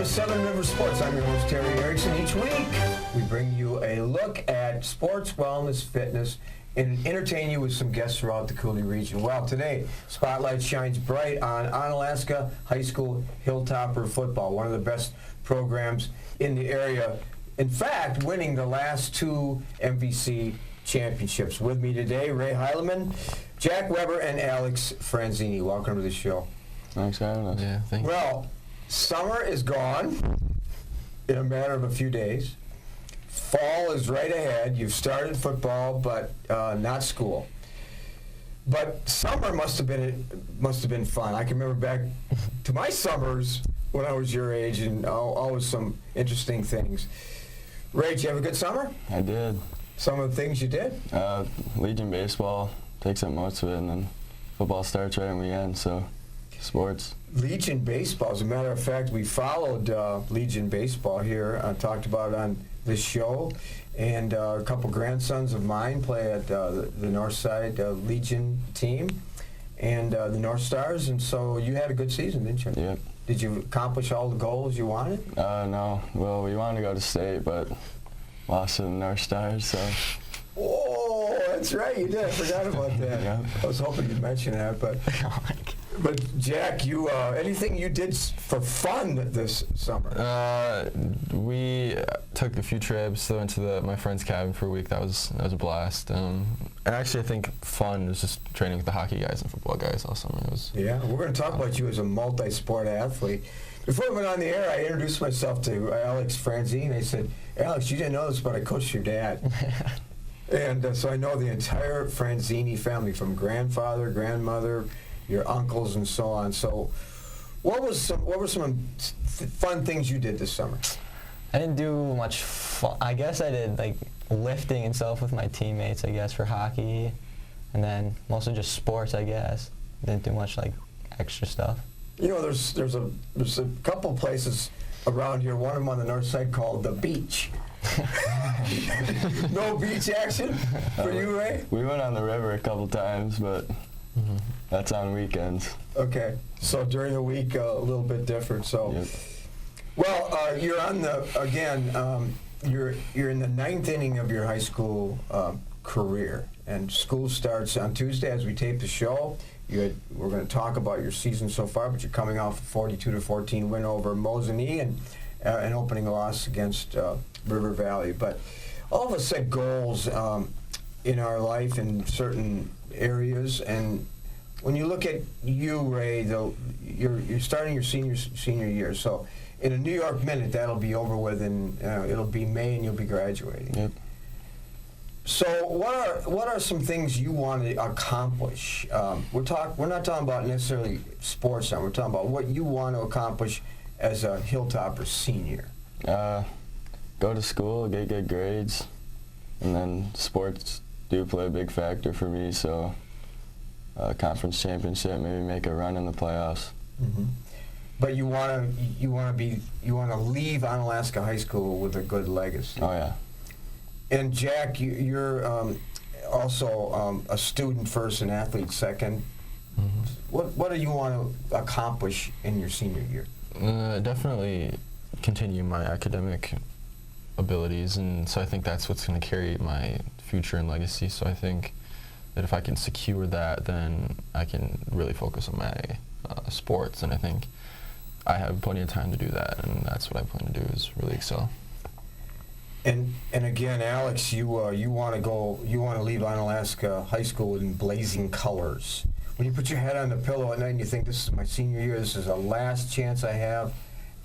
to Southern River Sports. I'm your host, Terry Erickson. Each week, we bring you a look at sports, wellness, fitness, and entertain you with some guests throughout the Cooley region. Well, today, spotlight shines bright on Onalaska High School Hilltopper Football, one of the best programs in the area. In fact, winning the last two MVC championships. With me today, Ray Heilmen, Jack Weber, and Alex Franzini. Welcome to the show. Thanks for having us. Yeah, thank you. Well, summer is gone in a matter of a few days. Fall is right ahead. You've started football, but not school. But summer must have been fun. I can remember back to my summers when I was your age, and always some interesting things. Ray, did you have a good summer? I did. Some of the things you did? Legion baseball takes up most of it, and then football starts right when we end, so sports. Legion baseball. As a matter of fact, we followed Legion baseball here. I talked about it on this show, and a couple grandsons of mine play at the Northside Legion team and the North Stars, and so you had a good season, didn't you? Yep. Did you accomplish all the goals you wanted? No. Well, we wanted to go to state, but lost to the North Stars, so. Oh, that's right, you did. I forgot about that. Yeah. I was hoping you'd mention that, but Jack, you anything you did for fun this summer? We took a few trips. Went to my friend's cabin for a week. That was a blast. And actually, I think fun was just training with the hockey guys and football guys all summer. Yeah, we're going to talk about you as a multi-sport athlete. Before we went on the air, I introduced myself to Alex Franzini. I said, Alex, you didn't know this, but I coached your dad. And so I know the entire Franzini family, from grandfather, grandmother, your uncles, and so on. So what were some fun things you did this summer? I didn't do much fun. I guess I did like lifting and stuff with my teammates, I guess, for hockey. And then mostly just sports, I guess. Didn't do much like extra stuff. You know, there's a couple places around here, one of them on the north side called the beach. No beach action for you, Ray? We went on the river a couple times, but that's on weekends. Okay, so during the week, a little bit different. So, yep. Well, you're on you're in the ninth inning of your high school career, and school starts on Tuesday as we tape the show. We're going to talk about your season so far, but you're coming off a 42-14 win over Mosinee and an opening loss against River Valley. But all of us set goals in our life in certain areas, and when you look at you, Ray, you're starting your senior year. So in a New York Minute, that'll be over with, and it'll be May, and you'll be graduating. Yep. So what are some things you want to accomplish? We're not talking about necessarily sports now. We're talking about what you want to accomplish as a Hilltopper senior. Go to school, get good grades, and then sports do play a big factor for me. So conference championship, maybe make a run in the playoffs. Mm-hmm. But you want to leave Onalaska High School with a good legacy. Oh yeah. And Jack, you're also a student first and athlete second. Mm-hmm. What do you want to accomplish in your senior year? Definitely continue my academic abilities, and so I think that's what's going to carry my future and legacy. So I think that if I can secure that, then I can really focus on my sports, and I think I have plenty of time to do that, and that's what I plan to do, is really excel. And again, Alex, you want to leave Onalaska High School in blazing colors. When you put your head on the pillow at night and you think, this is my senior year, this is the last chance I have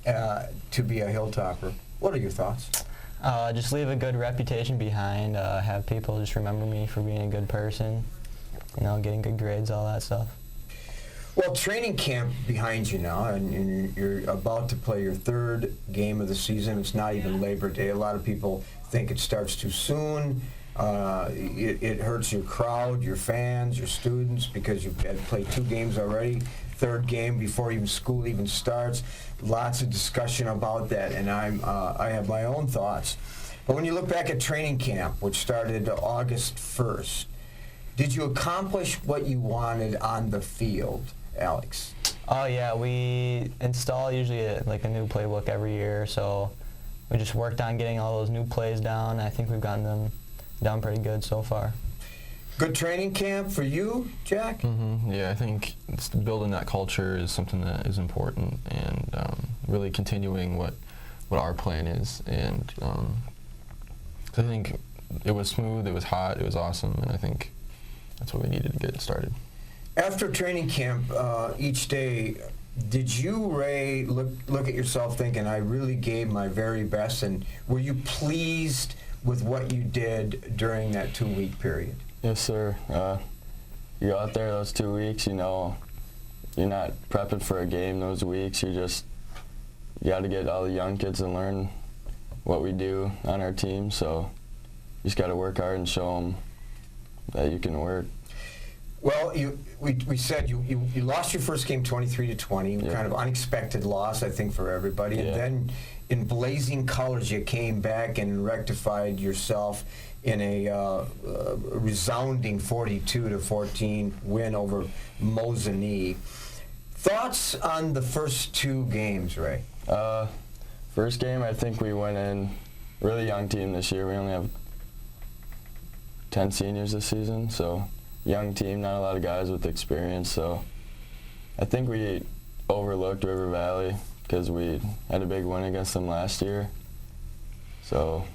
to be a Hilltopper, what are your thoughts? Just leave a good reputation behind, have people just remember me for being a good person, getting good grades, all that stuff. Well, training camp behind you now, and you're about to play your third game of the season. It's not even Labor Day. A lot of people think it starts too soon. It hurts your crowd, your fans, your students, because you've had played 2 games already. Third game before even school even starts. Lots of discussion about that, and I have my own thoughts. But when you look back at training camp, which started August 1st, did you accomplish what you wanted on the field, Alex? Oh yeah, we install usually like a new playbook every year, so we just worked on getting all those new plays down. I think we've gotten them down pretty good so far. Good training camp for you, Jack? Yeah, I think building that culture is something that is important, and really continuing what our plan is. And I think it was smooth, it was hot, it was awesome, and I think that's what we needed to get it started. After training camp, each day, did you, Ray, look at yourself thinking, I really gave my very best, and were you pleased with what you did during that 2-week period? Yes, sir. You go out there those 2 weeks, you know, you're not prepping for a game those weeks. You got to get all the young kids and learn what we do on our team. So you just got to work hard and show them that you can work. Well, we said you lost your first game 23-20, Yep. kind of unexpected loss, I think, for everybody. And Yeah. then in blazing colors, you came back and rectified yourself in a resounding 42-14 win over Mosinee. Thoughts on the first 2 games, Ray? First game, I think we went in really young team this year. We only have 10 seniors this season, so young team, not a lot of guys with experience. So I think we overlooked River Valley because we had a big win against them last year. So.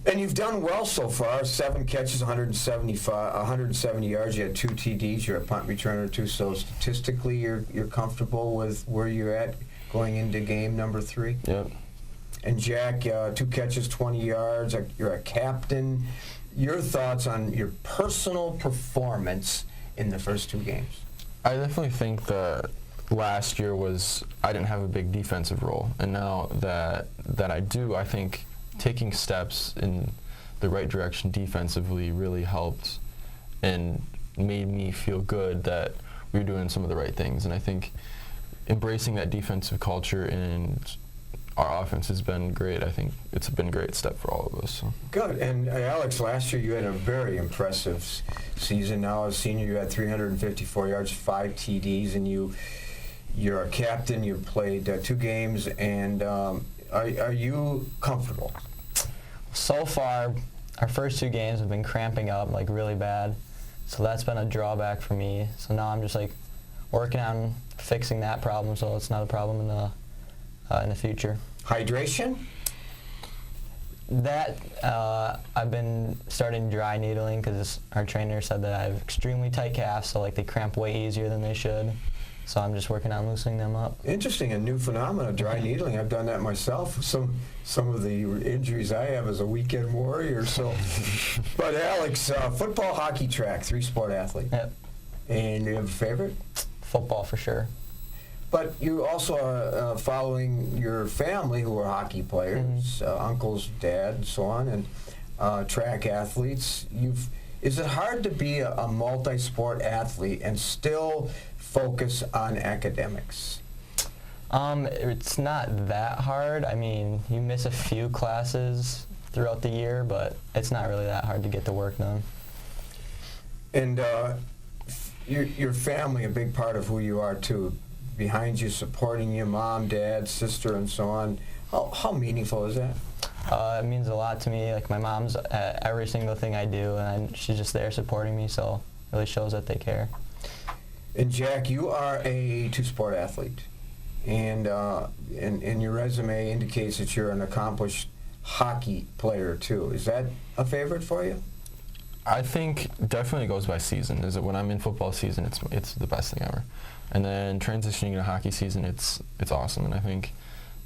And you've done well so far. 7 catches, 170 yards. You had 2 TDs. You're a punt returner too. So statistically, you're comfortable with where you're at going into game number 3. Yep. And Jack, 2 catches, 20 yards. You're a captain. Your thoughts on your personal performance in the first 2 games? I definitely think that last year I didn't have a big defensive role, and now that I do, I think taking steps in the right direction defensively really helped and made me feel good that we were doing some of the right things. And I think embracing that defensive culture and our offense has been great. I think it's been a great step for all of us. So. Good. And Alex, last year you had a very impressive season. Now as a senior, you had 354 yards, 5 TDs, and you're a captain. You played 2 games, and are you comfortable? So far, our first 2 games have been cramping up like really bad, so that's been a drawback for me. So now I'm just like working on fixing that problem, so it's not a problem in the future. Hydration? That I've been starting dry needling because our trainer said that I have extremely tight calves, so like they cramp way easier than they should. So I'm just working on loosening them up. Interesting, a new phenomenon, dry needling. I've done that myself. Some of the injuries I have as a weekend warrior. So, but Alex, football, hockey, track, 3-sport athlete. Yep. And you have a favorite? Football for sure. But you also are following your family, who are hockey players, uncles, dad, and so on, and track athletes. Is it hard to be a multi-sport athlete and still focus on academics? It's not that hard. I mean, you miss a few classes throughout the year, but it's not really that hard to get the work done. And your family, a big part of who you are too, behind you, supporting you, mom, dad, sister, and so on. How meaningful is that? It means a lot to me. Like my mom's at every single thing I do, and she's just there supporting me, so it really shows that they care. And Jack, you are a 2-sport athlete, and your resume indicates that you're an accomplished hockey player too. Is that a favorite for you? I think definitely goes by season. Is that when I'm in football season, it's the best thing ever, and then transitioning to hockey season, it's awesome. And I think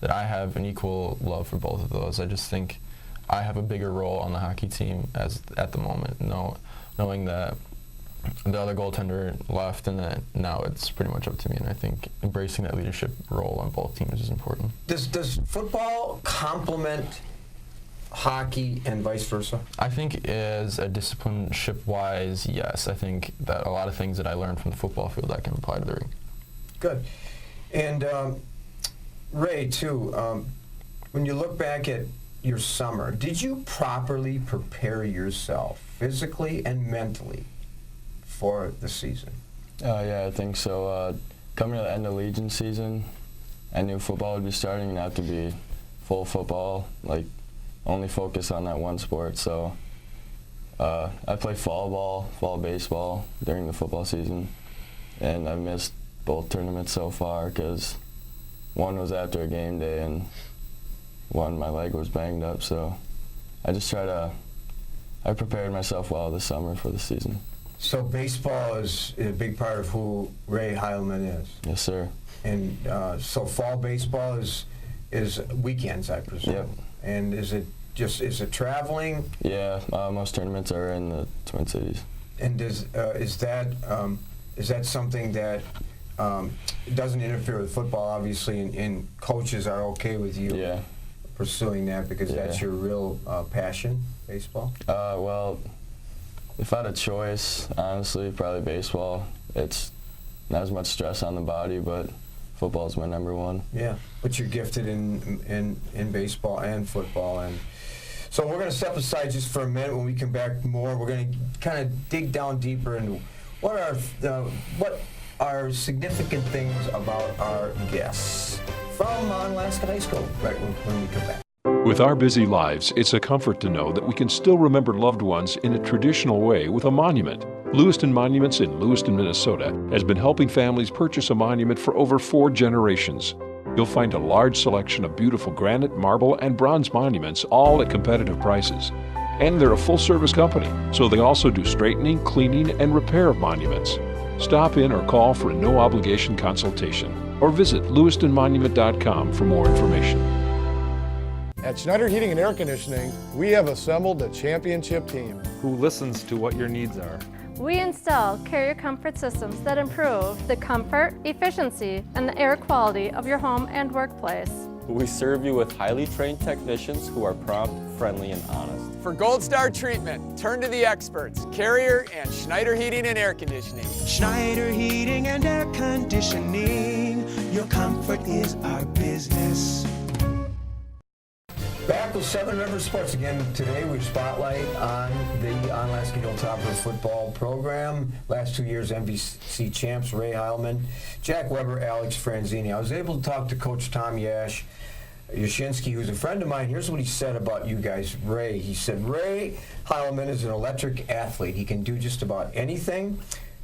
that I have an equal love for both of those. I just think I have a bigger role on the hockey team at the moment. Knowing that the other goaltender left, and that now it's pretty much up to me. And I think embracing that leadership role on both teams is important. Does football complement hockey and vice versa? I think as a discipleship-wise, yes. I think that a lot of things that I learned from the football field I can apply to the ring. Good. And Ray, too, when you look back at your summer, did you properly prepare yourself physically and mentally for the season? Yeah, I think so. Coming to the end of Legion season, I knew football would be starting and have to be full football, like only focus on that one sport. So I play fall baseball during the football season, and I've missed both tournaments so far because one was after a game day and one my leg was banged up. So I prepared myself well this summer for the season. So baseball is a big part of who Ray Heilmen is. Yes, sir. And so fall baseball is weekends, I presume. Yep. And is it traveling? Yeah, most tournaments are in the Twin Cities. And is that something that doesn't interfere with football, obviously, and coaches are okay with you pursuing that because that's your real passion, baseball? Well, if I had a choice, honestly, probably baseball. It's not as much stress on the body, but football is my number one. Yeah, but you're gifted in baseball and football, and so we're going to step aside just for a minute. When we come back more, we're going to kind of dig down deeper into what are significant things about our guests from Onalaska High School right when we come back. With our busy lives, it's a comfort to know that we can still remember loved ones in a traditional way with a monument. Lewiston Monuments in Lewiston, Minnesota has been helping families purchase a monument for over 4 generations. You'll find a large selection of beautiful granite, marble, and bronze monuments, all at competitive prices. And they're a full-service company, so they also do straightening, cleaning, and repair of monuments. Stop in or call for a no-obligation consultation, or visit lewistonmonument.com for more information. At Schneider Heating and Air Conditioning, we have assembled a championship team who listens to what your needs are. We install carrier comfort systems that improve the comfort, efficiency, and the air quality of your home and workplace. We serve you with highly trained technicians who are prompt, friendly, and honest. For Gold Star treatment, turn to the experts, Carrier and Schneider Heating and Air Conditioning. Schneider Heating and Air Conditioning, your comfort is our business. Back with Seven Rivers Sports again. Today we spotlight on the Onalaska Hilltopper football program. Last 2 years MVC champs Ray Heilmen, Jack Weber, Alex Franzini. I was able to talk to Coach Tom Yashinsky, who's a friend of mine. Here's what he said about you guys. Ray, he said, Ray Heilmen is an electric athlete. He can do just about anything.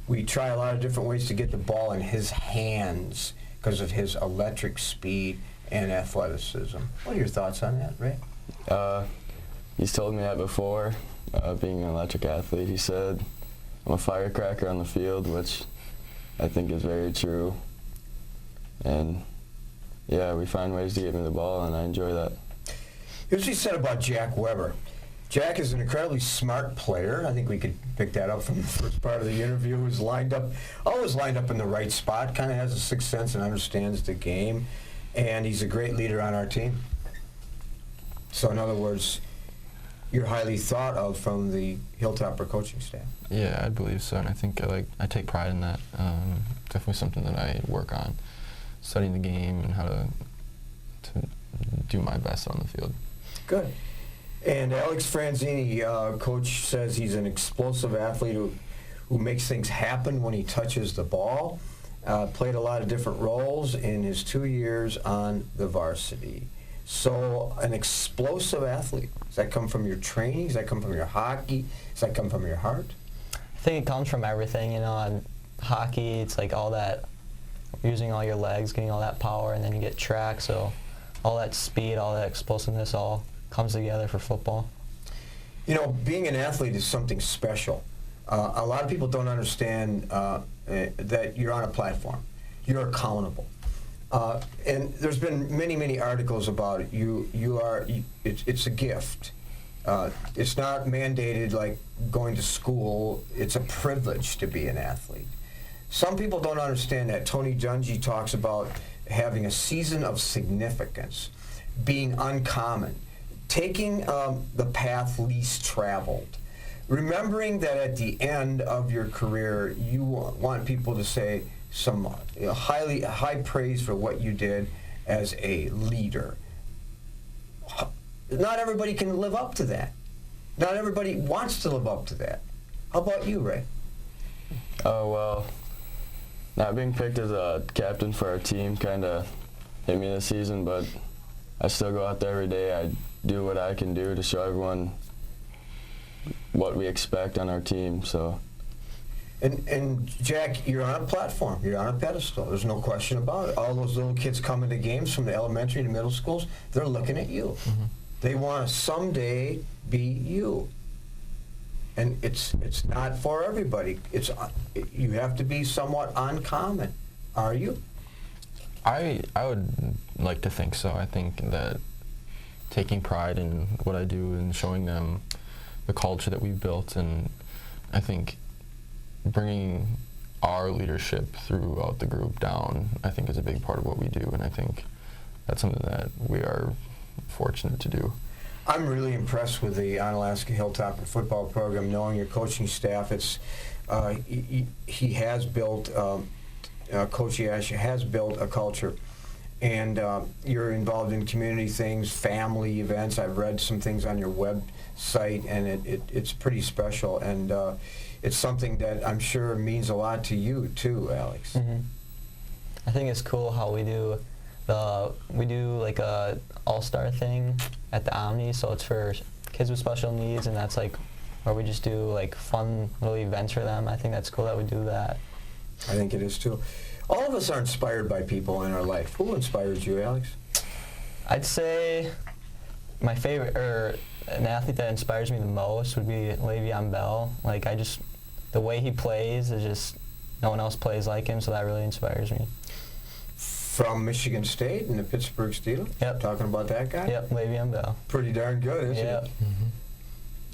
We try a lot of different ways to get the ball in his hands because of his electric speed and athleticism. What are your thoughts on that, Ray? He's told me that before, being an electric athlete. He said I'm a firecracker on the field, which I think is very true. And yeah, we find ways to get me the ball, and I enjoy that. Here's what he said about Jack Weber. Jack is an incredibly smart player. I think we could pick that up from the first part of the interview. Who's always lined up in the right spot, kind of has a sixth sense and understands the game. And he's a great leader on our team. So in other words, you're highly thought of from the Hilltopper coaching staff. Yeah, I believe so, and I think I take pride in that. Definitely something that I work on, studying the game and how to do my best on the field. Good. And Alex Franzini, coach says he's an explosive athlete who makes things happen when he touches the ball. Played a lot of different roles in his 2 years on the varsity. So an explosive athlete, does that come from your training? Does that come from your hockey? Does that come from your heart? I think it comes from everything, in hockey, it's like all that, using all your legs, getting all that power, and then you get track, so all that speed, all that explosiveness all comes together for football. Being an athlete is something special. A lot of people don't understand that you're on a platform. You're accountable. And there's been many, many articles about it. It's a gift. It's not mandated like going to school. It's a privilege to be an athlete. Some people don't understand that. Tony Dungy talks about having a season of significance, being uncommon, taking the path least traveled. Remembering that at the end of your career, you want people to say some high praise for what you did as a leader. Not everybody can live up to that. Not everybody wants to live up to that. How about you, Ray? Oh, well, Not being picked as a captain for our team kind of hit me this season, but I still go out there every day. I do what I can do to show everyone what we expect on our team. So. And Jack, you're on a platform. You're on a pedestal. There's no question about it. All those little kids coming to games from the elementary to middle schools, they're looking at you. Mm-hmm. They want to someday be you. And it's not for everybody. You have to be somewhat uncommon. Are you? I would like to think so. I think that taking pride in what I do and showing them the culture that we've built, and I think bringing our leadership throughout the group down, I think is a big part of what we do, and I think that's something that we are fortunate to do. I'm really impressed with the Onalaska Hilltopper football program, knowing your coaching staff. It's he has built, Coach Yash has built a culture, and you're involved in community things, family events. I've read some things on your website, and it's pretty special, and it's something that I'm sure means a lot to you too, Alex. Mm-hmm. I think it's cool how we do like a all-star thing at the Omni, so it's for kids with special needs, and that's like where we just do like fun little events for them. I think that's cool that we do that. I think it is too. All of us are inspired by people in our life. Who inspires you, Alex? I'd say my favorite, or an athlete that inspires me the most, would be Le'Veon Bell. Like, the way he plays is just, no one else plays like him, so that really inspires me. From Michigan State and the Pittsburgh Steelers? Yep. Talking about that guy? Yep, Le'Veon Bell. Pretty darn good, isn't yep. it? Mm-hmm.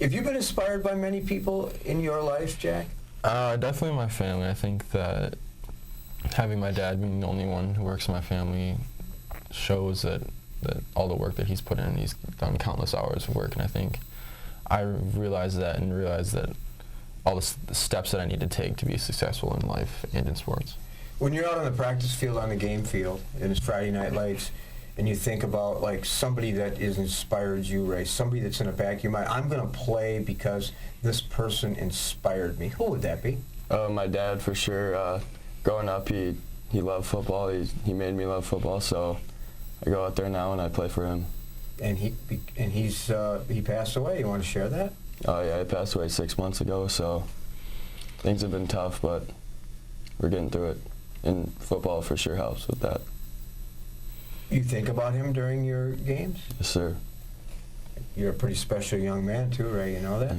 Have you been inspired by many people in your life, Jack? Definitely my family. I think that having my dad being the only one who works in my family shows that all the work that he's put in, he's done countless hours of work, and I think I realized that all the steps that I need to take to be successful in life and in sports. When you're out on the practice field, on the game field, and it's Friday night lights, and you think about like somebody that has inspired you, Ray, somebody that's in the back of your mind, I'm going to play because this person inspired me. Who would that be? My dad, for sure. Growing up, he loved football. He made me love football, so I go out there now and I play for him. And he passed away. You want to share that? Oh yeah, he passed away 6 months ago, so things have been tough, but we're getting through it. And football for sure helps with that. You think about him during your games? Yes, sir. You're a pretty special young man too, Ray. You know that?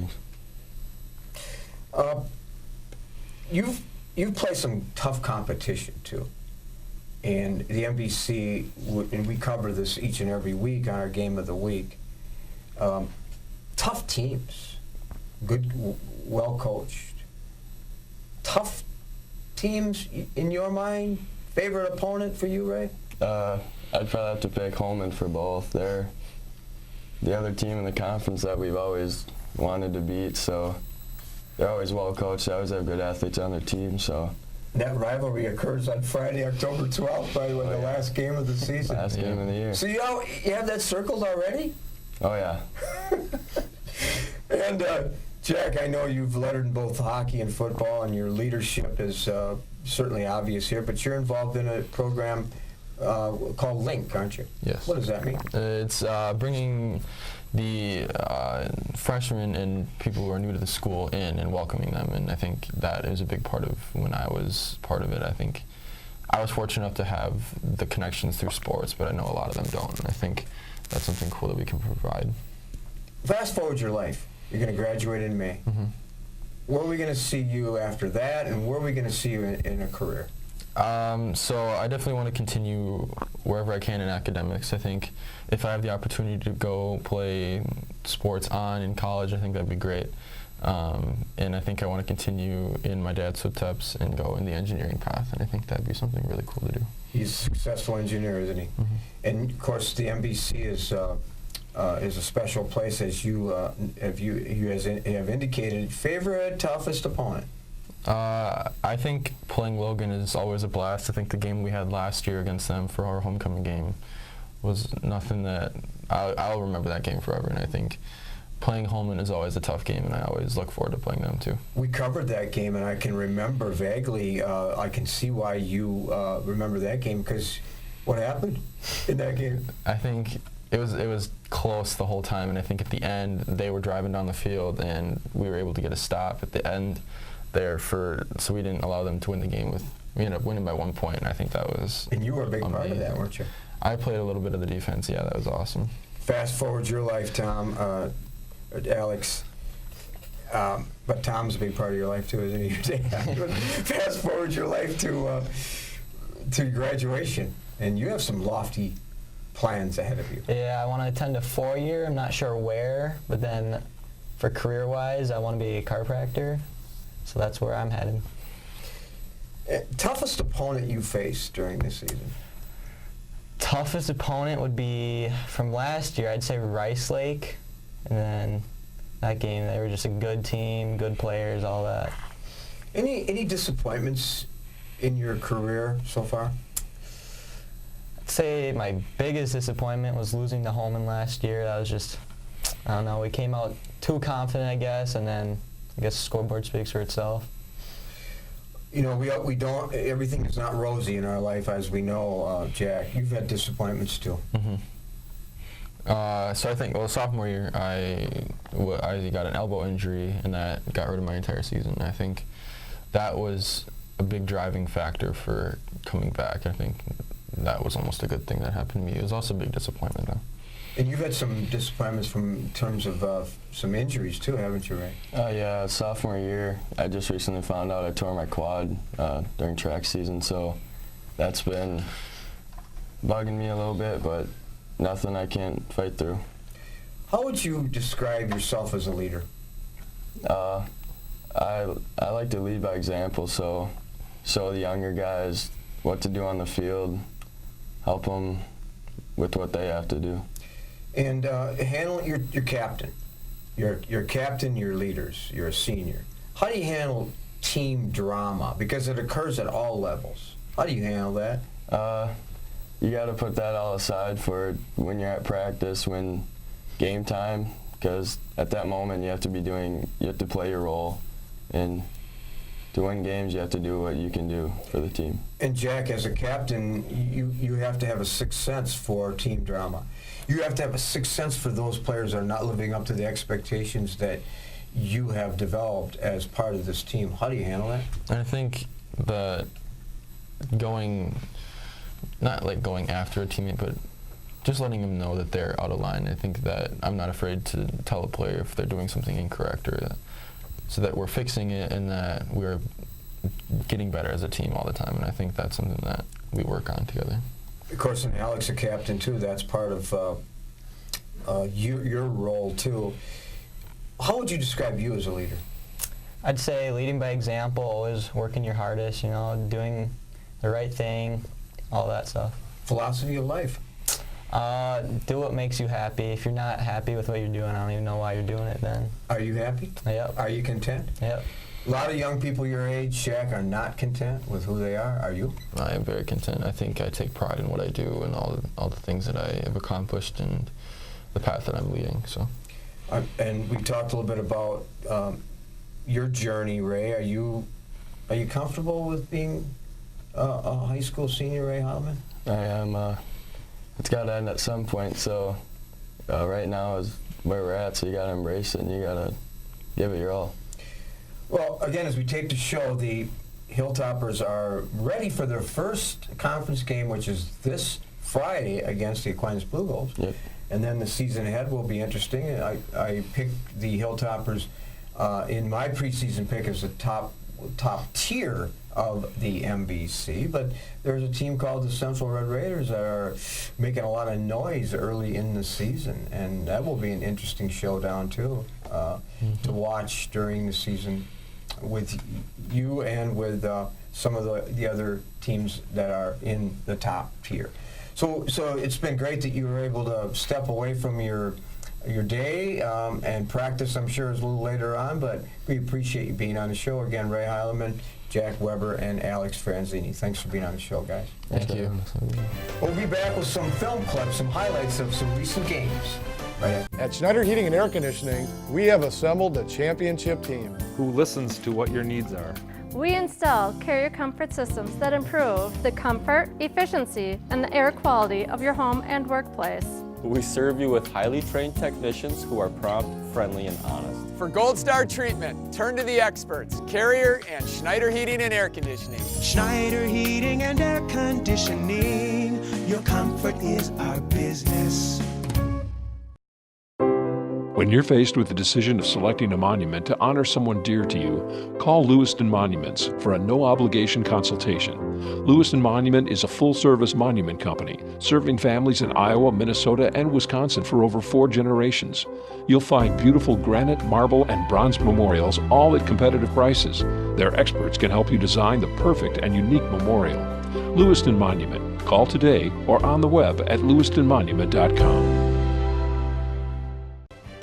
Thanks. You've played some tough competition too, and the NBC and we cover this each and every week on our Game of the Week. Tough teams, good, well coached. Tough teams in your mind. Favorite opponent for you, Ray? I'd probably have to pick Holmen for both. They're the other team in the conference that we've always wanted to beat, so they're always well coached. They always have good athletes on their team, so. That rivalry occurs on Friday, October 12th, by the way, the last game of the season. Last game of the year. So you have that circled already? Oh yeah. And Jack, I know you've lettered in both hockey and football, and your leadership is certainly obvious here, but you're involved in a program called Link, aren't you? Yes. What does that mean? It's bringing the freshmen and people who are new to the school in and welcoming them, and I think that is a big part of when I was part of it. I think I was fortunate enough to have the connections through sports, but I know a lot of them don't, and I think that's something cool that we can provide. Fast forward your life. You're going to graduate in May. Mm-hmm. Where are we going to see you after that, and where are we going to see you in a career? So I definitely want to continue wherever I can in academics. I think if I have the opportunity to go play sports in college, I think that'd be great. And I think I want to continue in my dad's footsteps and go in the engineering path, and I think that'd be something really cool to do. He's a successful engineer, isn't he? Mm-hmm. And of course, the NBC is a special place, as you have indicated. Favorite, toughest opponent? I think playing Logan is always a blast. I think the game we had last year against them for our homecoming game was nothing that I'll remember that game forever. And I think playing Holmen is always a tough game, and I always look forward to playing them too. We covered that game, and I can remember vaguely. I can see why you remember that game, because what happened in that game? I think it was close the whole time, and I think at the end they were driving down the field, and we were able to get a stop at the end there so we didn't allow them to win the game. We ended up winning by 1 point, and I think that was And you were a big part of that, weren't you? I played a little bit of the defense. Yeah, that was awesome. Fast forward your life, Tom, Alex. But Tom's a big part of your life too, isn't he? Fast forward your life to graduation, and you have some lofty plans ahead of you. Yeah, I want to attend a 4-year. I'm not sure where, but then for career-wise, I want to be a chiropractor. So that's where I'm headed. Toughest opponent you faced during this season? Toughest opponent would be from last year, I'd say Rice Lake. And then that game, they were just a good team, good players, all that. Any disappointments in your career so far? I'd say my biggest disappointment was losing to Holmen last year. That was just, I don't know, we came out too confident, I guess, and then I guess the scoreboard speaks for itself. You know, we don't, everything is not rosy in our life, as we know, Jack. You've had disappointments too. Mm-hmm. So I think, sophomore year, I got an elbow injury, and that got rid of my entire season. I think that was a big driving factor for coming back. I think that was almost a good thing that happened to me. It was also a big disappointment, though. And you've had some disappointments in terms of some injuries too, haven't you, Ray? Yeah, sophomore year, I just recently found out I tore my quad during track season, so that's been bugging me a little bit, but nothing I can't fight through. How would you describe yourself as a leader? I like to lead by example, so show the younger guys what to do on the field, help them with what they have to do. And handle your captain. Your captain, your leaders, you're a senior. How do you handle team drama? Because it occurs at all levels. How do you handle that? You got to put that all aside for when you're at practice, when game time, because at that moment you have to play your role, and to win games you have to do what you can do for the team. And Jack, as a captain, you have to have a sixth sense for team drama. You have to have a sixth sense for those players that are not living up to the expectations that you have developed as part of this team. How do you handle that? I think that not like going after a teammate, but just letting them know that they're out of line. I think that I'm not afraid to tell a player if they're doing something incorrect, so that we're fixing it and that we're getting better as a team all the time. And I think that's something that we work on together. Of course, and Alex, a captain too, that's part of your role too. How would you describe you as a leader? I'd say leading by example, always working your hardest, doing the right thing, all that stuff. Philosophy of life? Do what makes you happy. If you're not happy with what you're doing, I don't even know why you're doing it then. Are you happy? Yep. Are you content? Yep. A lot of young people your age, Shaq, are not content with who they are. Are you? I am very content. I think I take pride in what I do and all the things that I have accomplished and the path that I'm leading. So. And we talked a little bit about your journey, Ray. Are you comfortable with being a high school senior, Ray Heilmen? I am. It's got to end at some point. So right now is where we're at. So you got to embrace it and you got to give it your all. Well, again, as we tape the show, the Hilltoppers are ready for their first conference game, which is this Friday against the Aquinas Blue Goals. Yep. And then the season ahead will be interesting. I picked the Hilltoppers in my preseason pick as the top tier of the MBC, but there's a team called the Central Red Raiders that are making a lot of noise early in the season, and that will be an interesting showdown too to watch during the season with you and with some of the other teams that are in the top tier. So it's been great that you were able to step away from your day and practice, I'm sure, is a little later on, but we appreciate you being on the show. Again, Ray Heilmen, Jack Weber, and Alex Franzini. Thanks for being on the show, guys. Thank you. We'll be back with some film clips, some highlights of some recent games Right. At Schneider Heating and Air Conditioning, we have assembled a championship team. Who listens to what your needs are. We install carrier comfort systems that improve the comfort, efficiency, and the air quality of your home and workplace. We serve you with highly trained technicians who are prompt, friendly, and honest. For Gold Star treatment, turn to the experts, Carrier and Schneider Heating and Air Conditioning. Schneider Heating and Air Conditioning. Your comfort is our business. When you're faced with the decision of selecting a monument to honor someone dear to you, call Lewiston Monuments for a no-obligation consultation. Lewiston Monument is a full-service monument company serving families in Iowa, Minnesota, and Wisconsin for over 4 generations. You'll find beautiful granite, marble, and bronze memorials, all at competitive prices. Their experts can help you design the perfect and unique memorial. Lewiston Monument. Call today or on the web at lewistonmonument.com.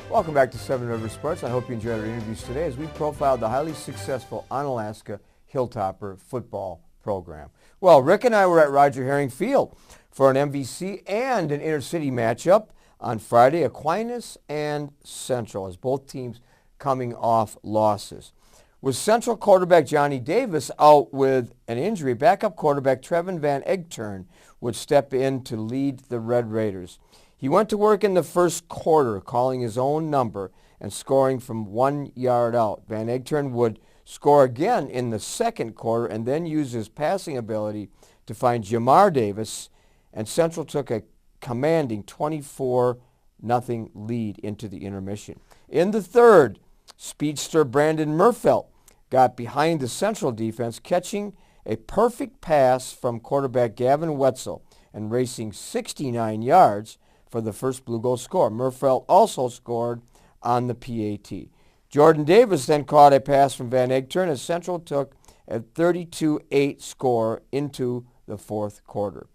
Welcome back to Seven Rivers Sports. I hope you enjoyed our interviews today as we profiled the highly successful Onalaska Hilltopper football program. Well, Rick and I were at Roger Herring Field for an MVC and an intercity matchup on Friday, Aquinas and Central, as both teams coming off losses. With Central quarterback Johnny Davis out with an injury, backup quarterback Trevin Van Egtern would step in to lead the Red Raiders. He went to work in the first quarter, calling his own number and scoring from 1 yard out. Van Egtern would score again in the second quarter and then use his passing ability to find Jamar Davis, and Central took a commanding 24-0 lead into the intermission. In the third, speedster Brandon Murfelt got behind the Central defense, catching a perfect pass from quarterback Gavin Wetzel and racing 69 yards for the first Blue Gold score. Murfelt also scored on the PAT. Jordan Davis then caught a pass from Van Egtern as Central took a 32-8 score into the fourth quarter.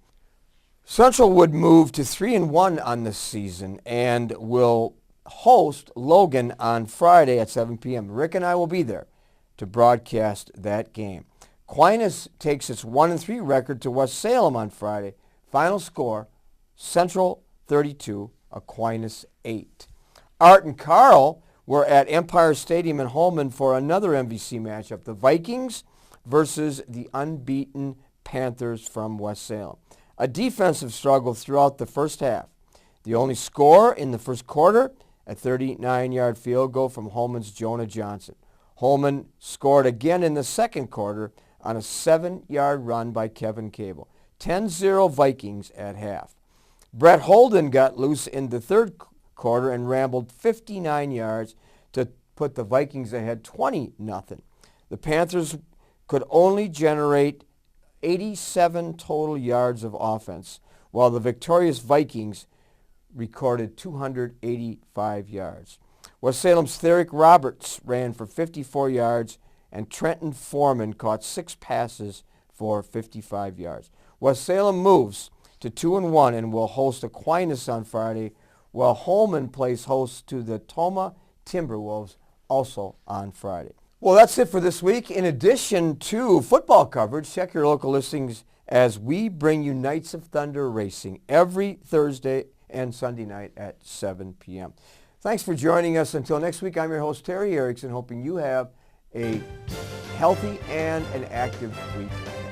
Central would move to 3-1 on this season and will host Logan on Friday at 7 p.m. Rick and I will be there to broadcast that game. Aquinas takes its 1-3 record to West Salem on Friday. Final score, Central 32, Aquinas 8. Art and Carl were at Empire Stadium in Holmen for another MVC matchup, the Vikings versus the unbeaten Panthers from West Salem. A defensive struggle throughout the first half. The only score in the first quarter, a 39-yard field goal from Holmen's Jonah Johnson. Holmen scored again in the second quarter on a 7-yard run by Kevin Cable. 10-0 Vikings at half. Brett Holden got loose in the third quarter and rambled 59 yards to put the Vikings ahead 20-0. The Panthers could only generate 87 total yards of offense, while the victorious Vikings recorded 285 yards. West Salem's Therick Roberts ran for 54 yards, and Trenton Foreman caught 6 passes for 55 yards. West Salem moves to 2-1 and will host Aquinas on Friday, while Holmen plays host to the Toma Timberwolves also on Friday. Well, that's it for this week. In addition to football coverage, check your local listings as we bring you Knights of Thunder Racing every Thursday and Sunday night at 7 p.m. Thanks for joining us. Until next week, I'm your host, Terry Erickson, hoping you have a healthy and an active weekend.